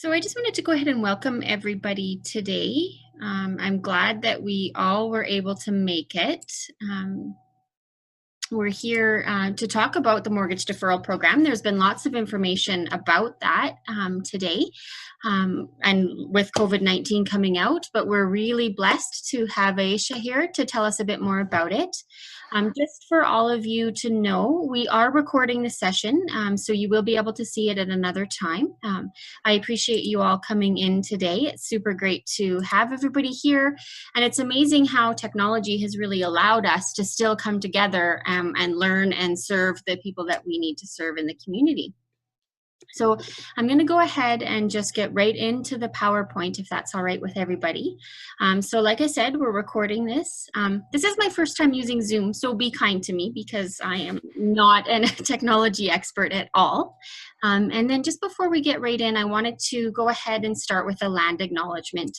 So I just wanted to go ahead and welcome everybody today. I'm glad that we all were able to make it. We're here to talk about the mortgage deferral program. There's been lots of information about that today, and with COVID-19 coming out, but we're really blessed to have Aisha here to tell us a bit more about it. Just for all of you to know, we are recording the session, so you will be able to see it at another time. I appreciate you all coming in today. It's super great to have everybody here, and it's amazing how technology has really allowed us to still come together and learn and serve the people that we need to serve in the community. So I'm going to go ahead and just get right into the PowerPoint if that's all right with everybody. So like I said, we're recording this. This is my first time using Zoom, so be kind to me because I am not a technology expert at all. And then just before we get right in, I wanted to go ahead and start with a land acknowledgement.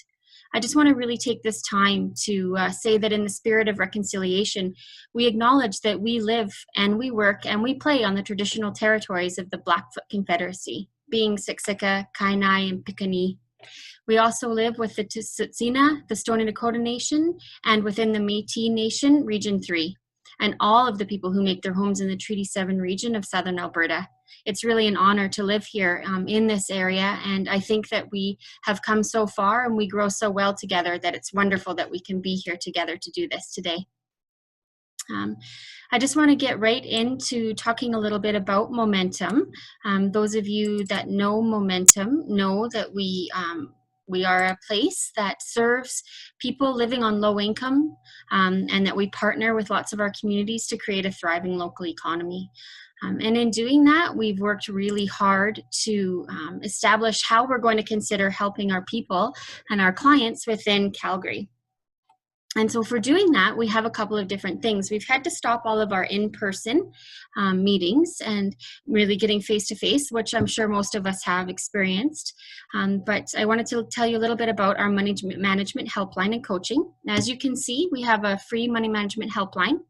I just want to really take this time to say that in the spirit of reconciliation, we acknowledge that we live and we work and we play on the traditional territories of the Blackfoot Confederacy, being Siksika, Kainai, and Piikani. We also live with the Tsuut'ina, the Stoney Nakoda Nation, and within the Métis Nation, Region 3, and all of the people who make their homes in the Treaty 7 region of Southern Alberta. It's really an honor to live here in this area, and I think that we have come so far and we grow so well together that it's wonderful that we can be here together to do this today. I just want to get right into talking a little bit about Momentum. Those of you that know Momentum know that we are a place that serves people living on low income, and that we partner with lots of our communities to create a thriving local economy. And in doing that, we've worked really hard to establish how we're going to consider helping our people and our clients within Calgary. And so for doing that, we have a couple of different things. We've had to stop all of our in-person meetings and really getting face-to-face, which I'm sure most of us have experienced. But I wanted to tell you a little bit about our money management helpline and coaching. As you can see, we have a free money management helpline.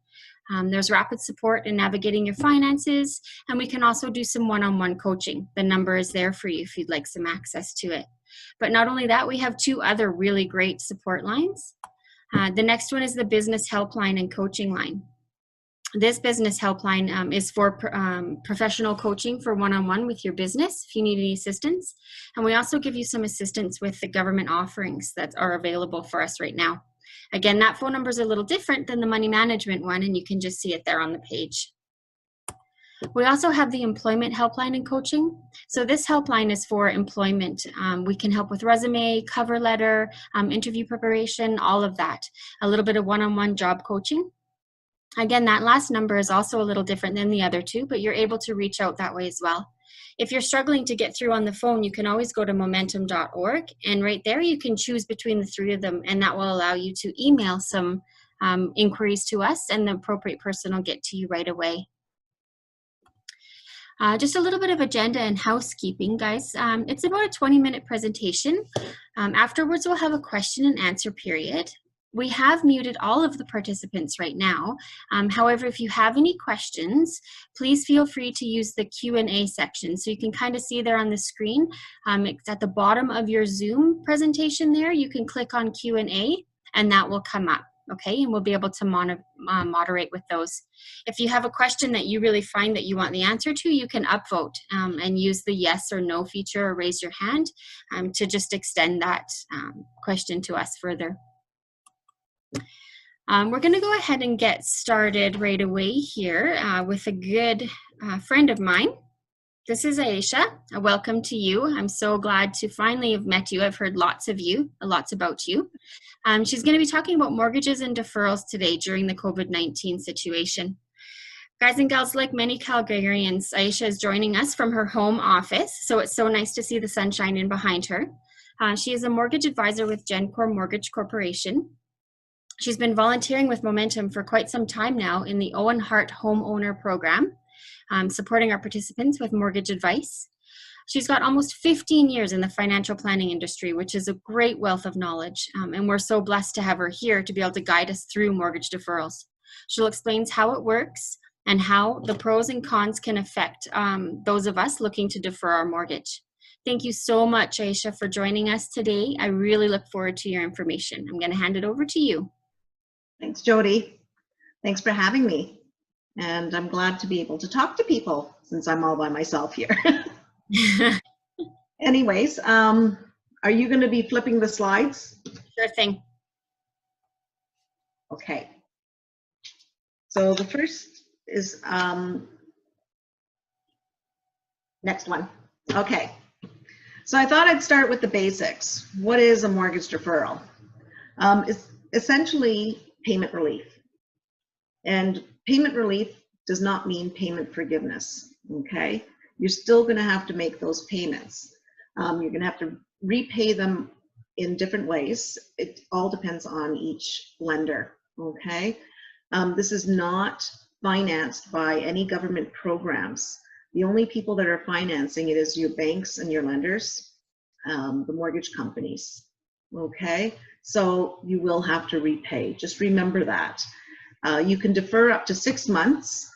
There's rapid support in navigating your finances, and we can also do some one-on-one coaching. The number is there for you if you'd like some access to it. But not only that, we have two other really great support lines. The next one is the business helpline and coaching line. This business helpline is for professional coaching for one-on-one with your business if you need any assistance. And we also give you some assistance with the government offerings that are available for us right now. Again, that phone number is a little different than the money management one, and you can just see it there on the page. We also have the employment helpline and coaching. So this helpline is for employment. We can help with resume, cover letter, interview preparation, all of that. A little bit of one-on-one job coaching. Again, that last number is also a little different than the other two, but you're able to reach out that way as well. If you're struggling to get through on the phone, you can always go to momentum.org, and right there you can choose between the three of them, and that will allow you to email some inquiries to us, and the appropriate person will get to you right away. Just a little bit of agenda and housekeeping, guys. It's about a 20-minute presentation. Afterwards, we'll have a question and answer period. We have muted all of the participants right now. However, if you have any questions, please feel free to use the Q&A section. So you can kind of see there on the screen. It's at the bottom of your Zoom presentation there. You can click on Q&A and that will come up. Okay, and we'll be able to moderate with those. If you have a question that you really find that you want the answer to, you can upvote and use the yes or no feature or raise your hand to just extend that question to us further. We're going to go ahead and get started right away here with a good friend of mine. This is Aisha. Welcome to you. I'm so glad to finally have met you. I've heard lots about you. She's going to be talking about mortgages and deferrals today during the COVID-19 situation. Guys and gals, like many Calgarians, Aisha is joining us from her home office, so it's so nice to see the sunshine in behind her. She is a mortgage advisor with Gencor Mortgage Corporation. She's been volunteering with Momentum for quite some time now in the Owen Hart Homeowner Program, supporting our participants with mortgage advice. She's got almost 15 years in the financial planning industry, which is a great wealth of knowledge, and we're so blessed to have her here to be able to guide us through mortgage deferrals. She'll explain how it works and how the pros and cons can affect those of us looking to defer our mortgage. Thank you so much, Aisha, for joining us today. I really look forward to your information. I'm going to hand it over to you. Thanks, Jody. Thanks for having me. And I'm glad to be able to talk to people since I'm all by myself here. Anyways, are you going to be flipping the slides? Sure thing. Okay. So the first is next one. Okay. So I thought I'd start with the basics. What is a mortgage deferral? It's essentially payment relief. And payment relief does not mean payment forgiveness, okay? You're still gonna have to make those payments. You're gonna have to repay them in different ways. It all depends on each lender, okay? This is not financed by any government programs. The only people that are financing it is your banks and your lenders, the mortgage companies, okay? So you will have to repay, just remember that. You can defer up to 6 months,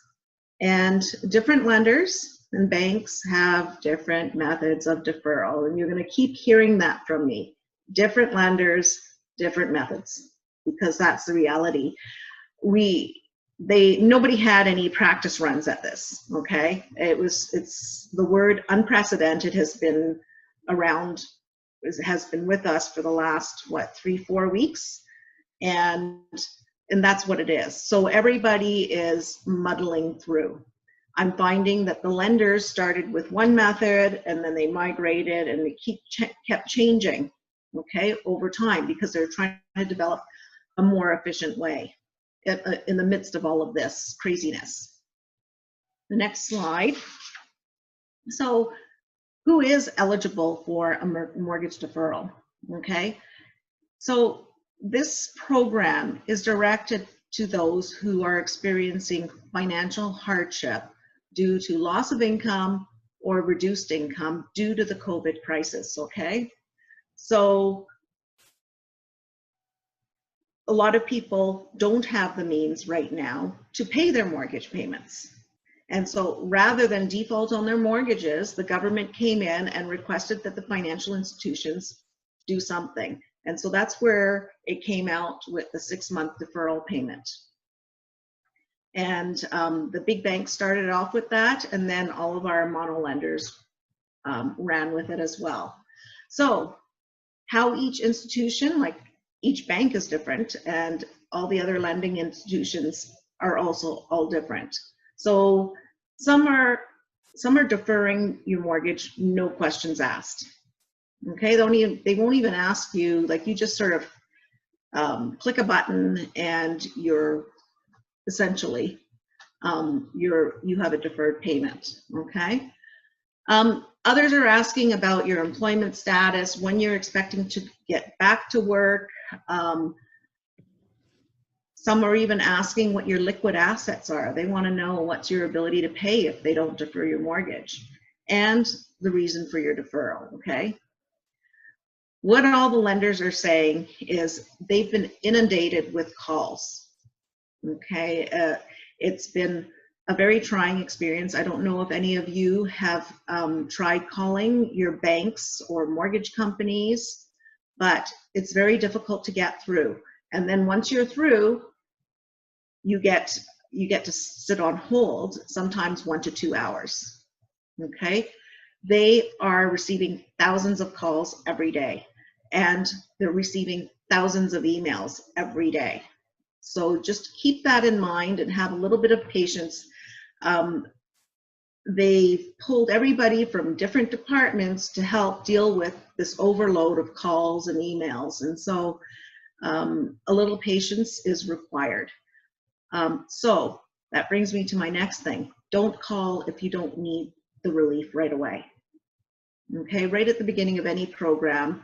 and different lenders and banks have different methods of deferral, and you're going to keep hearing that from me. Different lenders, different methods, because that's the reality. Nobody had any practice runs at this, okay? It's the word unprecedented has been around, has been with us for the last, what, 3-4 weeks? And that's what it is. So everybody is muddling through. I'm finding that the lenders started with one method and then they migrated and they kept changing, okay, over time, because they're trying to develop a more efficient way in the midst of all of this craziness. The next slide. So who is eligible for a mortgage deferral, okay? So this program is directed to those who are experiencing financial hardship due to loss of income or reduced income due to the COVID crisis, okay? So a lot of people don't have the means right now to pay their mortgage payments. And so rather than default on their mortgages, the government came in and requested that the financial institutions do something. And so that's where it came out with the 6-month deferral payment. And the big banks started off with that, and then all of our mono lenders ran with it as well. So how each institution, like each bank is different, and all the other lending institutions are also all different. So some are deferring your mortgage, no questions asked. Okay, they won't even ask you, like you just sort of click a button and you're essentially you have a deferred payment. Okay. Others are asking about your employment status, when you're expecting to get back to work. Some are even asking what your liquid assets are. They want to know what's your ability to pay if they don't defer your mortgage, and the reason for your deferral, okay? What all the lenders are saying is they've been inundated with calls, okay? It's been a very trying experience. I don't know if any of you have tried calling your banks or mortgage companies, but it's very difficult to get through. And then once you're through, you get to sit on hold, sometimes 1 to 2 hours, okay? They are receiving thousands of calls every day, and they're receiving thousands of emails every day. So just keep that in mind and have a little bit of patience. They've pulled everybody from different departments to help deal with this overload of calls and emails. And so a little patience is required. So that brings me to my next thing. Don't call if you don't need the relief right away. Okay, right at the beginning of any program,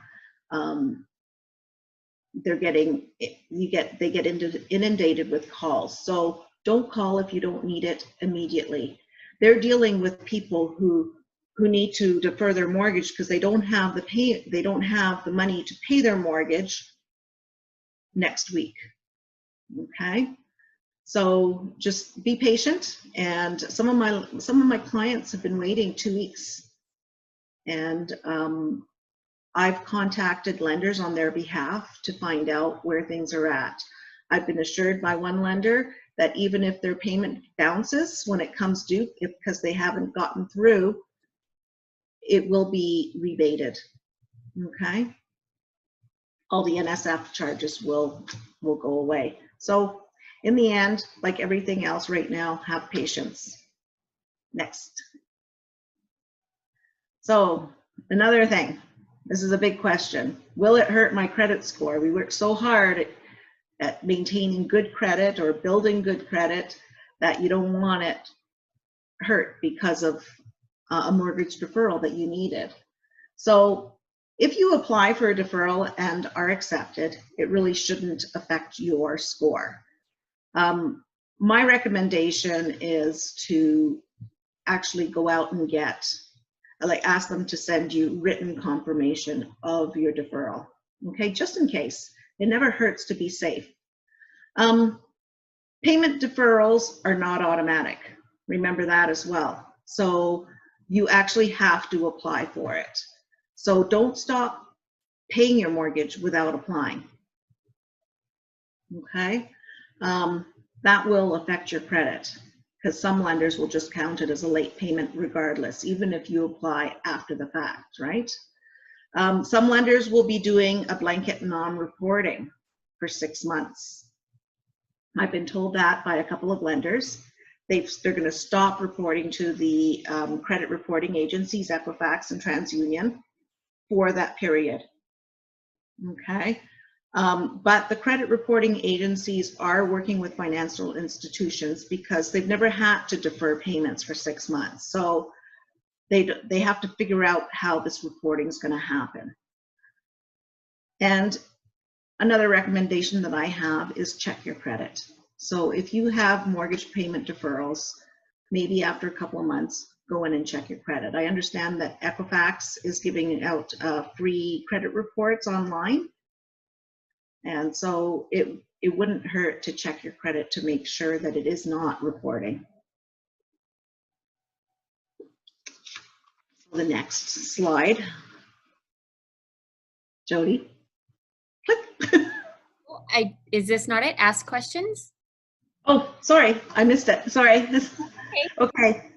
they get inundated with calls. So don't call if you don't need it immediately. They're dealing with people who need to defer their mortgage because they don't have the money to pay their mortgage next week. Okay, so just be patient. And some of my clients have been waiting 2 weeks And I've contacted lenders on their behalf to find out where things are at. I've been assured by one lender that even if their payment bounces when it comes due, because they haven't gotten through, it will be rebated, okay? All the NSF charges will go away. So in the end, like everything else right now, have patience. Next. So another thing, this is a big question. Will it hurt my credit score? We work so hard at maintaining good credit or building good credit that you don't want it hurt because of a mortgage deferral that you needed. So if you apply for a deferral and are accepted, it really shouldn't affect your score. My recommendation is to actually go out and ask them to send you written confirmation of your deferral, okay, just in case. It never hurts to be safe. Payment deferrals are not automatic. Remember that as well. So you actually have to apply for it. So don't stop paying your mortgage without applying, okay? That will affect your credit because some lenders will just count it as a late payment regardless, even if you apply after the fact, right? Some lenders will be doing a blanket non-reporting for 6 months. I've been told that by a couple of lenders. They're going to stop reporting to the credit reporting agencies, Equifax and TransUnion, for that period, okay? But the credit reporting agencies are working with financial institutions because they've never had to defer payments for 6 months. So they have to figure out how this reporting is going to happen. And another recommendation that I have is check your credit. So if you have mortgage payment deferrals, maybe after a couple of months, go in and check your credit. I understand that Equifax is giving out free credit reports online. And so it wouldn't hurt to check your credit to make sure that it is not reporting. The next slide. Jody, click. Is this not it? Ask questions? Oh, sorry, I missed it. Sorry. Okay.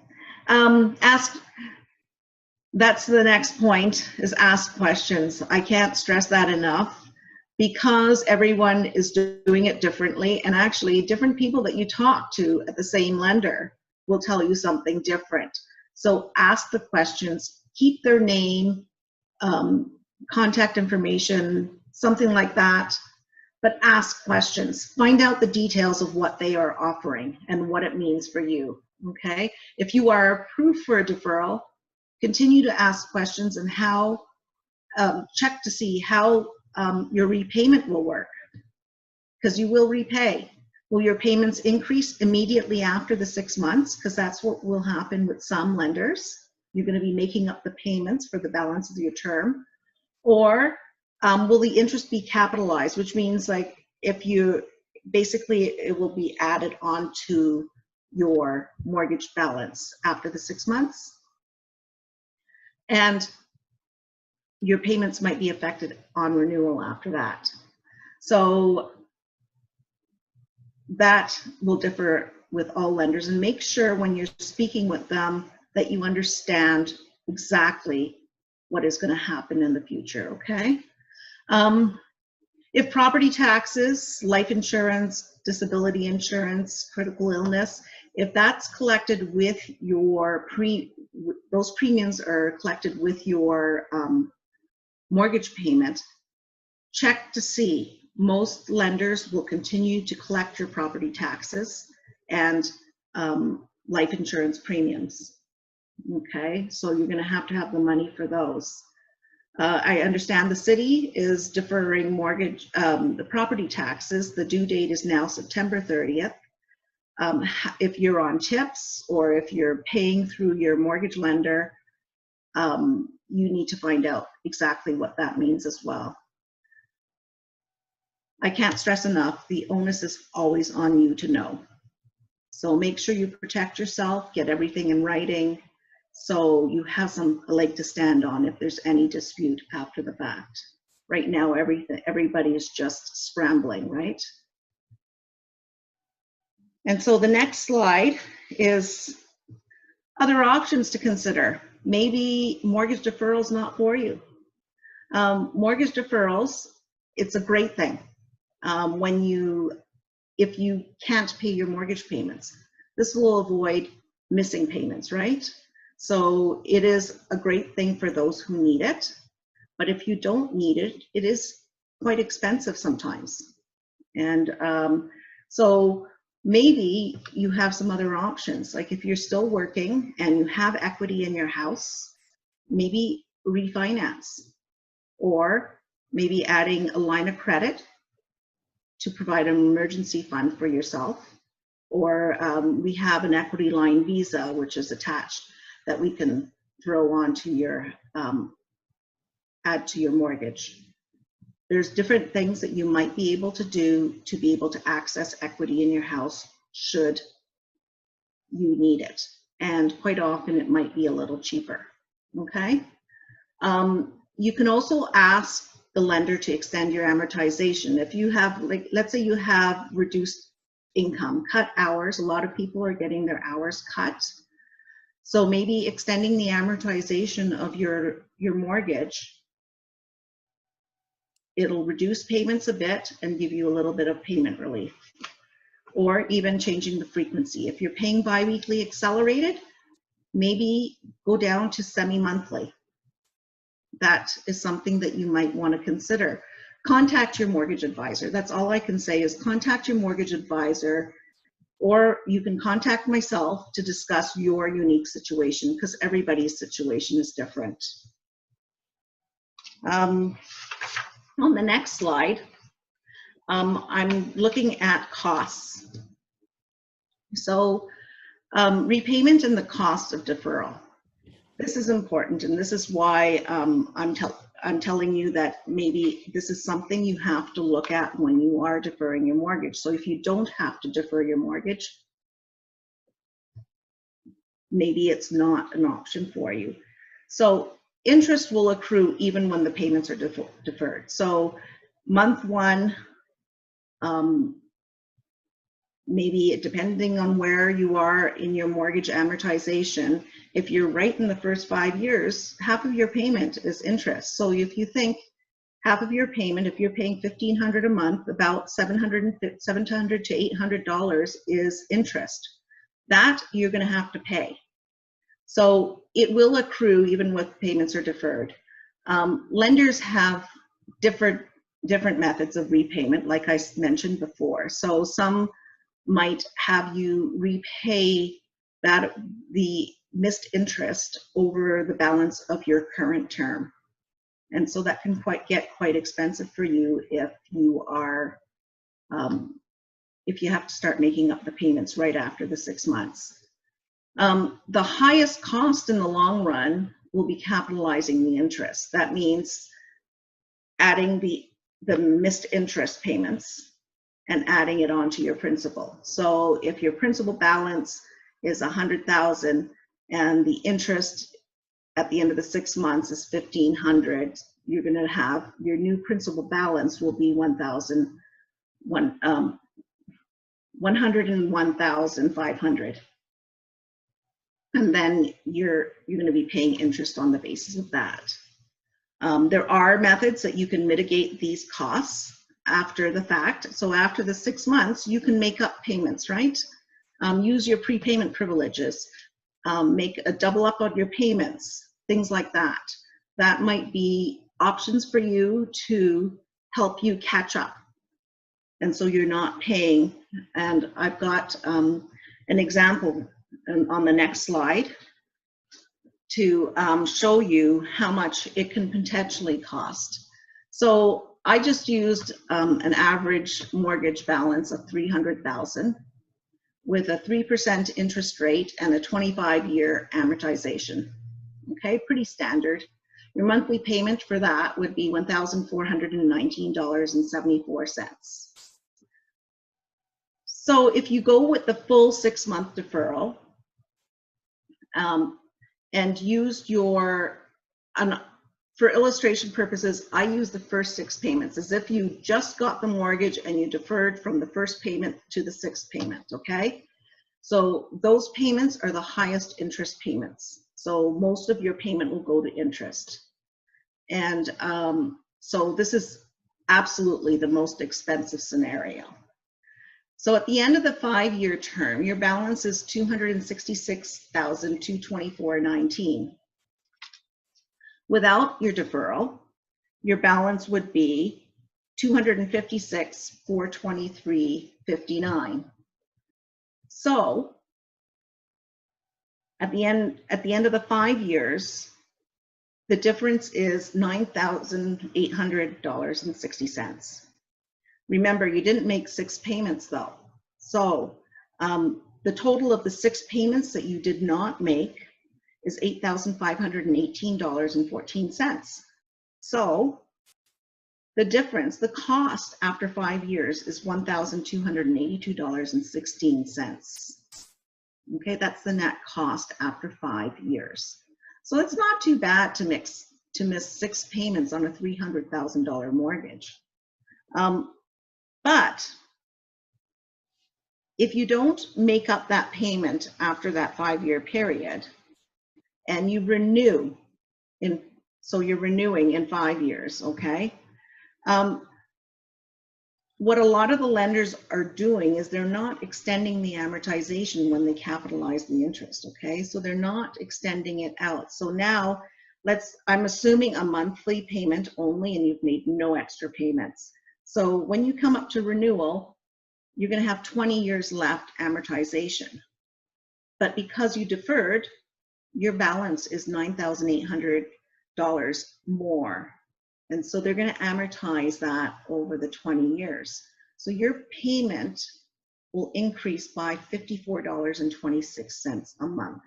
That's the next point, is ask questions. I can't stress that enough because everyone is doing it differently, and actually different people that you talk to at the same lender will tell you something different. So ask the questions, keep their name, contact information, something like that, but ask questions. Find out the details of what they are offering and what it means for you, okay? If you are approved for a deferral, continue to ask questions and check to see how your repayment will work, because you will repay. Will your payments increase immediately after the 6 months? Because that's what will happen with some lenders. You're going to be making up the payments for the balance of your term. Or will the interest be capitalized, which means like basically it will be added onto your mortgage balance after the 6 months. And your payments might be affected on renewal after that. So that will differ with all lenders, and make sure when you're speaking with them that you understand exactly what is going to happen in the future, okay? If property taxes, life insurance, disability insurance, critical illness, if that's collected with your those premiums are collected with your mortgage payment, check to see. Most lenders will continue to collect your property taxes and life insurance premiums. Okay, so you're going to have the money for those. I understand the city is deferring the property taxes. The due date is now September 30th. If you're on tips or if you're paying through your mortgage lender, you need to find out exactly what that means as well. I can't stress enough, the onus is always on you to know. So make sure you protect yourself, get everything in writing, So you have some leg to stand on if there's any dispute after the fact. Right now, everybody is just scrambling, right? And so the next slide is other options to consider. Maybe mortgage deferral is not for you. Mortgage deferrals, it's a great thing if you can't pay your mortgage payments. This will avoid missing payments, right? So it is a great thing for those who need it. But if you don't need it, it is quite expensive sometimes. And so maybe you have some other options. Like if you're still working and you have equity in your house, maybe refinance, or maybe adding a line of credit to provide an emergency fund for yourself. Or we have an equity line visa, which is attached, that we can throw onto your, add to your mortgage. There's different things that you might be able to do to be able to access equity in your house should you need it. And quite often it might be a little cheaper, okay? You can also ask the lender to extend your amortization. If you have, like, let's say you have reduced income, cut hours, a lot of people are getting their hours cut. So maybe extending the amortization of your mortgage, it'll reduce payments a bit and give you a little bit of payment relief. Or even changing the frequency. If you're paying biweekly accelerated, maybe go down to semi-monthly. That is something that you might want to consider. Contact your mortgage advisor. That's all I can say is contact your mortgage advisor, or you can contact myself to discuss your unique situation, because everybody's situation is different. On the next slide, I'm looking at costs. So repayment and the cost of deferral. This is important, and this is why I'm telling you that maybe this is something you have to look at when you are deferring your mortgage. So if you don't have to defer your mortgage, maybe it's not an option for you. So interest will accrue even when the payments are deferred. So month one, maybe depending on where you are in your mortgage amortization, if you're right in the first 5 years, half of your payment is interest. So if you think half of your payment, if you're paying $1,500 a month, about $700 to $800 is interest. That you're going to have to pay. So it will accrue even with payments are deferred. Lenders have different methods of repayment, like I mentioned before. So some might have you repay the missed interest over the balance of your current term. And so that can get quite expensive for you if you are, if you have to start making up the payments right after the 6 months. The highest cost in the long run will be capitalizing the interest. That means adding the missed interest payments and adding it onto your principal. So if your principal balance is $100,000 and the interest at the end of the 6 months is $1,500, you're going to have your new principal balance will be $101,500, and then you're going to be paying interest on the basis of that. There are methods that you can mitigate these costs after the fact. So after the 6 months, you can make up payments, right? Use your prepayment privileges, make a double up on your payments, things like that. That might be options for you to help you catch up. And so you're not paying. And I've got an example on the next slide to show you how much it can potentially cost. So I just used an average mortgage balance of $300,000 with a 3% interest rate and a 25-year amortization. Okay, pretty standard. Your monthly payment for that would be $1,419.74. So if you go with the full 6-month deferral, and used your, for illustration purposes, I use the first 6 payments as if you just got the mortgage and you deferred from the first payment to the 6th payment, okay? So those payments are the highest interest payments. So most of your payment will go to interest. And so this is absolutely the most expensive scenario. So at the end of the 5-year term, your balance is $266,224.19. Without your deferral, your balance would be $256,423.59. So at the end of the 5 years, the difference is $9,800.60. Remember, you didn't make 6 payments though. So the total of the 6 payments that you did not make is $8,518.14. So the difference, the cost after 5 years is $1,282.16. Okay, that's the net cost after 5 years. So it's not too bad to miss 6 payments on a $300,000 mortgage. But if you don't make up that payment after that 5-year period and you renew so you're renewing in 5 years, okay? What a lot of the lenders are doing is they're not extending the amortization when they capitalize the interest, okay? So they're not extending it out. So now I'm assuming a monthly payment only and you've made no extra payments. So when you come up to renewal, you're going to have 20 years left amortization. But because you deferred, your balance is $9,800 more. And so they're going to amortize that over the 20 years. So your payment will increase by $54.26 a month.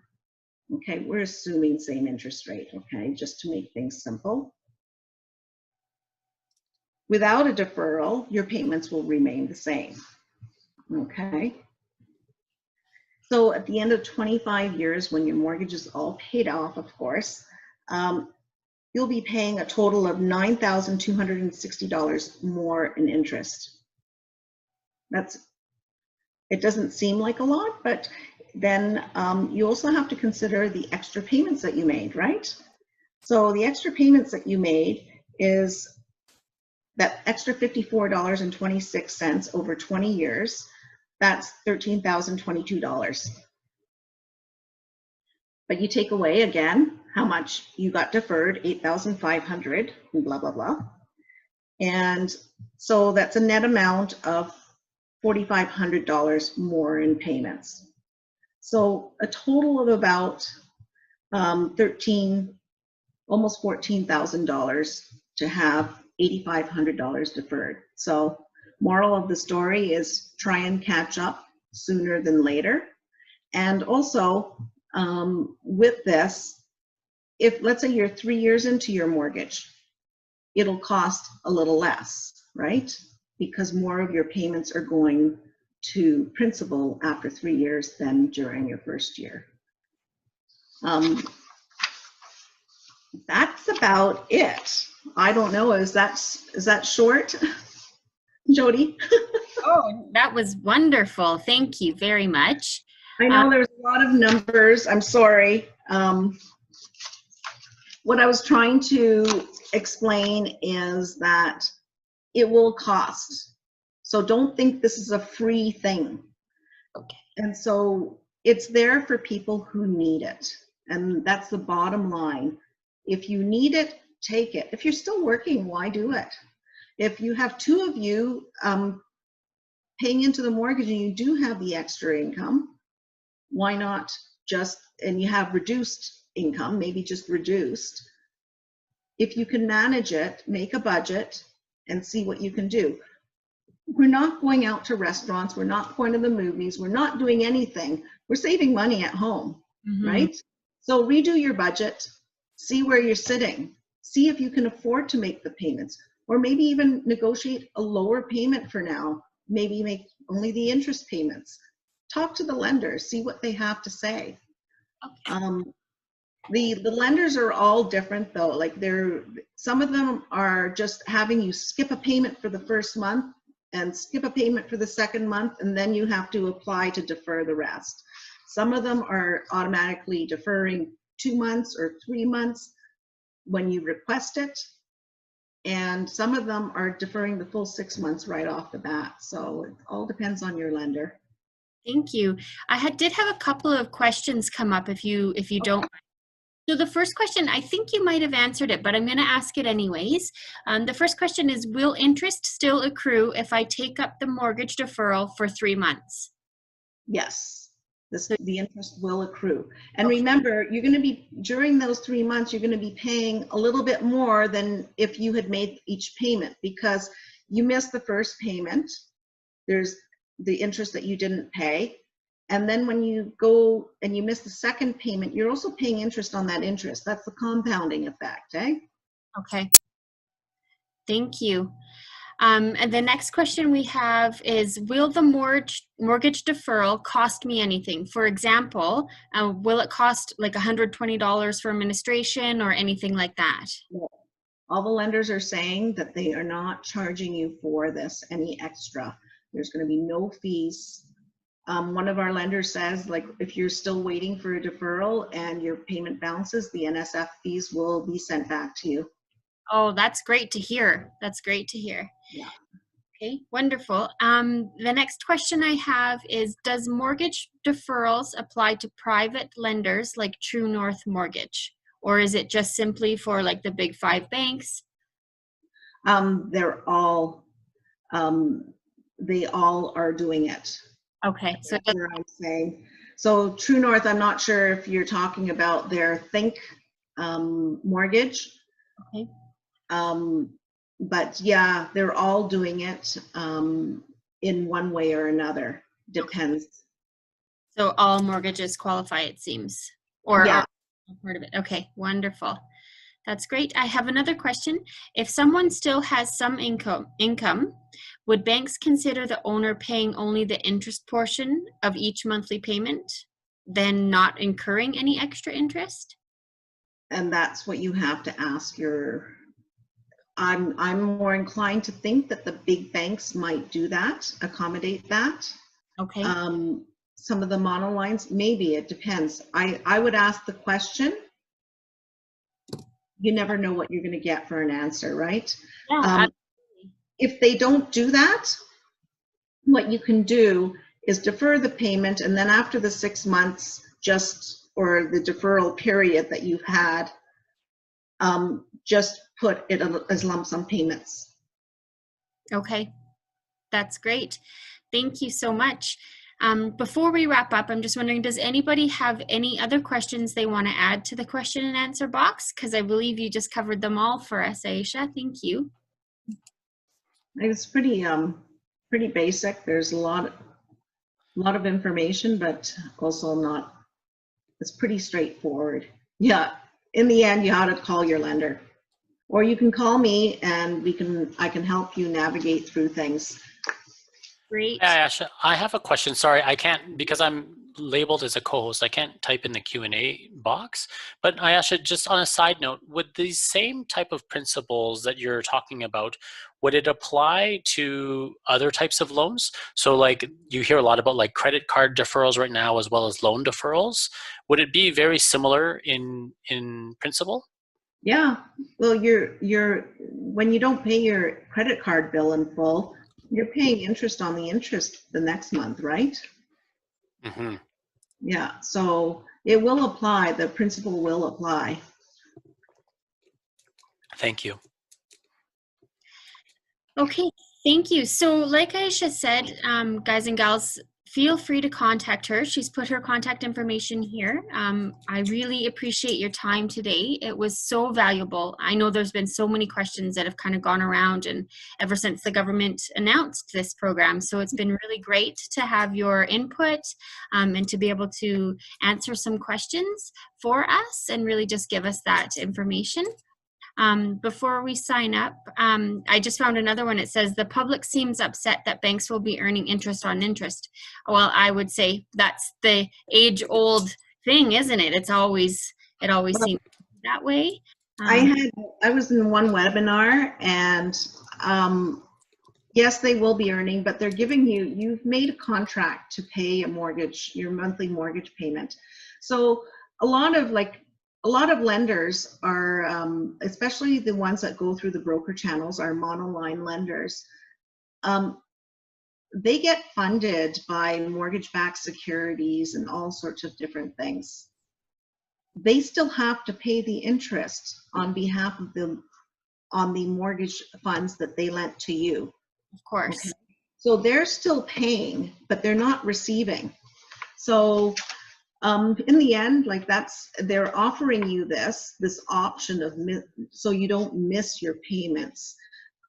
Okay, we're assuming same interest rate, okay, just to make things simple. Without a deferral, your payments will remain the same. Okay. So at the end of 25 years, when your mortgage is all paid off, of course, you'll be paying a total of $9,260 more in interest. It doesn't seem like a lot, but then you also have to consider the extra payments that you made, right? So the extra payments that you made is that extra $54.26 over 20 years. That's $13,022. But you take away again how much you got deferred, $8,500, and blah, blah, blah. And so that's a net amount of $4,500 more in payments. So a total of about almost $14,000 to have $8,500 deferred. So moral of the story is try and catch up sooner than later. And also with this, if let's say you're 3 years into your mortgage, it'll cost a little less, right? Because more of your payments are going to principal after 3 years than during your first year. That's about it. I don't know, is that short? Jody? Oh, that was wonderful. Thank you very much. I know there's a lot of numbers. I'm sorry. What I was trying to explain is that it will cost. So don't think this is a free thing. Okay. And so it's there for people who need it. And that's the bottom line. If you need it, take it. If you're still working, why do it? If you have 2 of you paying into the mortgage and you do have the extra income, why not and you have reduced income, maybe just reduced. If you can manage it, make a budget and see what you can do. We're not going out to restaurants. We're not going to the movies. We're not doing anything. We're saving money at home, right? So redo your budget, see where you're sitting, see if you can afford to make the payments, or maybe even negotiate a lower payment for now, maybe make only the interest payments. Talk to the lenders, see what they have to say. Okay. The lenders are all different though. Like some of them are just having you skip a payment for the first month and skip a payment for the second month, and then you have to apply to defer the rest. Some of them are automatically deferring 2 months or 3 months when you request it. And some of them are deferring the full 6 months right off the bat. So it all depends on your lender. Thank you. Did have a couple of questions come up if you don't. So the first question, I think you might have answered it, but I'm going to ask it anyways. The first question is, will interest still accrue if I take up the mortgage deferral for 3 months? Yes, the interest will accrue. And remember, you're going to be, during those 3 months, you're going to be paying a little bit more than if you had made each payment, because you missed the first payment. There's the interest that you didn't pay. And then when you go and you miss the second payment, you're also paying interest on that interest. That's the compounding effect, eh? Okay. Thank you. And the next question we have is, will the mortgage deferral cost me anything? For example, will it cost like $120 for administration or anything like that? All the lenders are saying that they are not charging you for this any extra. There's going to be no fees. One of our lenders says, like, if you're still waiting for a deferral and your payment bounces, the NSF fees will be sent back to you. Oh, that's great to hear. That's great to hear. Yeah. Okay, wonderful. The next question I have is, does mortgage deferrals apply to private lenders like True North Mortgage? Or is it just simply for like the big 5 banks? They're all, they all are doing it. Okay, so that's what I'm saying. So True North, I'm not sure if you're talking about their Think mortgage. Okay. But yeah, they're all doing it in one way or another. Depends. So all mortgages qualify, it seems, or yeah. are part of it. Okay, wonderful. That's great. I have another question. If someone still has some income, would banks consider the owner paying only the interest portion of each monthly payment, then not incurring any extra interest? And that's what you have to ask your, I'm more inclined to think that the big banks might do that, accommodate that. Okay. Some of the monolines, maybe, it depends. I would ask the question. You never know what you're going to get for an answer, right? Yeah, if they don't do that, what you can do is defer the payment, and then after the 6 months, or the deferral period that you've had, just put it as lump sum payments. Okay, that's great. Thank you so much. Before we wrap up, I'm just wondering, does anybody have any other questions they want to add to the question and answer box? Because I believe you just covered them all for us, Aisha. Thank you. It's pretty basic. There's a lot of information, but also not, it's pretty straightforward. Yeah, in the end, you ought to call your lender, or you can call me and I can help you navigate through things. Great. Yeah, Asha, I have a question. Sorry, I can't, because I'm labeled as a co-host, I can't type in the Q&A box. But Ayasha, just on a side note, would these same type of principles that you're talking about, would it apply to other types of loans? So like you hear a lot about like credit card deferrals right now, as well as loan deferrals. Would it be very similar in principle? Yeah, well, when you don't pay your credit card bill in full, you're paying interest on the interest the next month, right? Mm-hmm. Yeah, so it will apply, the principle will apply. Thank you. Okay, thank you. So like Aisha said, guys and gals, feel free to contact her. She's put her contact information here. I really appreciate your time today. It was so valuable. I know there's been so many questions that have kind of gone around and ever since the government announced this program. So it's been really great to have your input and to be able to answer some questions for us and really just give us that information. Before we sign up, I just found another one. It says the public seems upset that banks will be earning interest on interest. Well, I would say that's the age-old thing, isn't it? It's always it always Well, seems that way. I was in one webinar, and yes, they will be earning, but they're giving you've made a contract to pay a mortgage, your monthly mortgage payment. So a lot of lenders are, especially the ones that go through the broker channels, are monoline lenders. They get funded by mortgage-backed securities and all sorts of different things. They still have to pay the interest on behalf of on the mortgage funds that they lent to you. Of course. Okay. So they're still paying, but they're not receiving. So in the end, like they're offering you this option of, so you don't miss your payments.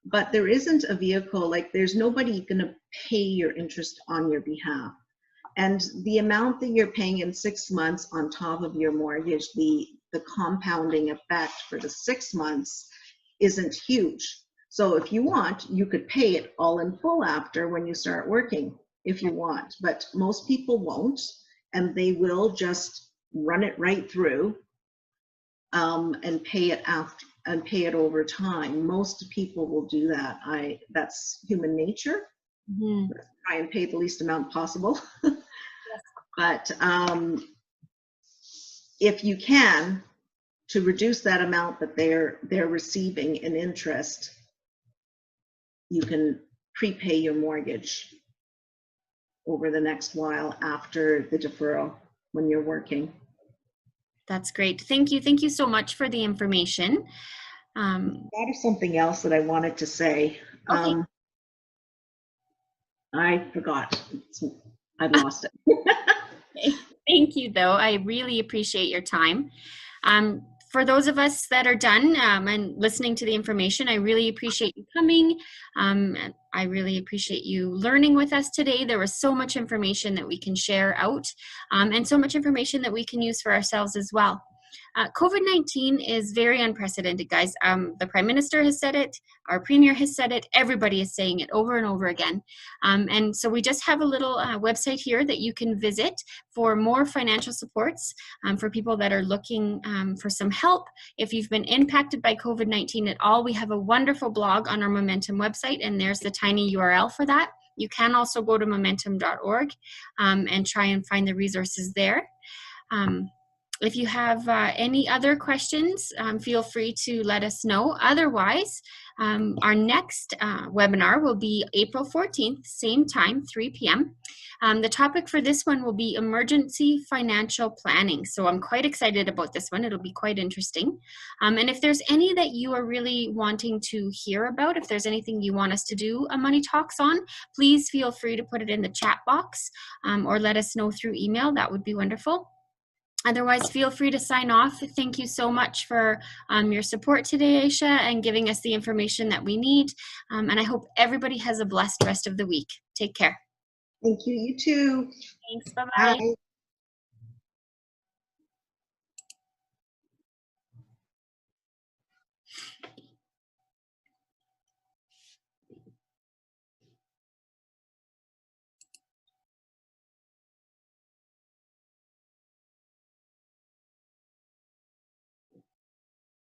But there isn't a vehicle, like there's nobody going to pay your interest on your behalf. And the amount that you're paying in 6 months on top of your mortgage, the compounding effect for the 6 months isn't huge. So if you want, you could pay it all in full after when you start working, if you want. But most people won't, and they will just run it right through and pay it after, and pay it over time. Most people will do that. That's human nature. Mm-hmm. Try and pay the least amount possible. Yes. But if you can, to reduce that amount that they're receiving in interest, you can prepay your mortgage over the next while after the deferral when you're working. That's great. Thank you. Thank you so much for the information. That is something else that I wanted to say. Okay. I forgot. I lost it. Thank you, though. I really appreciate your time. For those of us that are done and listening to the information, I really appreciate you coming. And I really appreciate you learning with us today. There was so much information that we can share out and so much information that we can use for ourselves as well. COVID-19 is very unprecedented, guys. The Prime Minister has said it, our Premier has said it, everybody is saying it over and over again. And so we just have a little website here that you can visit for more financial supports for people that are looking for some help. If you've been impacted by COVID-19 at all, we have a wonderful blog on our Momentum website, and there's the tiny URL for that. You can also go to momentum.org and try and find the resources there. If you have any other questions, feel free to let us know. Otherwise, our next webinar will be April 14th, same time, 3 p.m. The topic for this one will be emergency financial planning. So I'm quite excited about this one. It'll be quite interesting. And if there's any that you are really wanting to hear about, if there's anything you want us to do a Money Talks on, please feel free to put it in the chat box or let us know through email. That would be wonderful. Otherwise, feel free to sign off. Thank you so much for your support today, Aisha, and giving us the information that we need. And I hope everybody has a blessed rest of the week. Take care. Thank you. You too. Thanks. Bye-bye. Bye.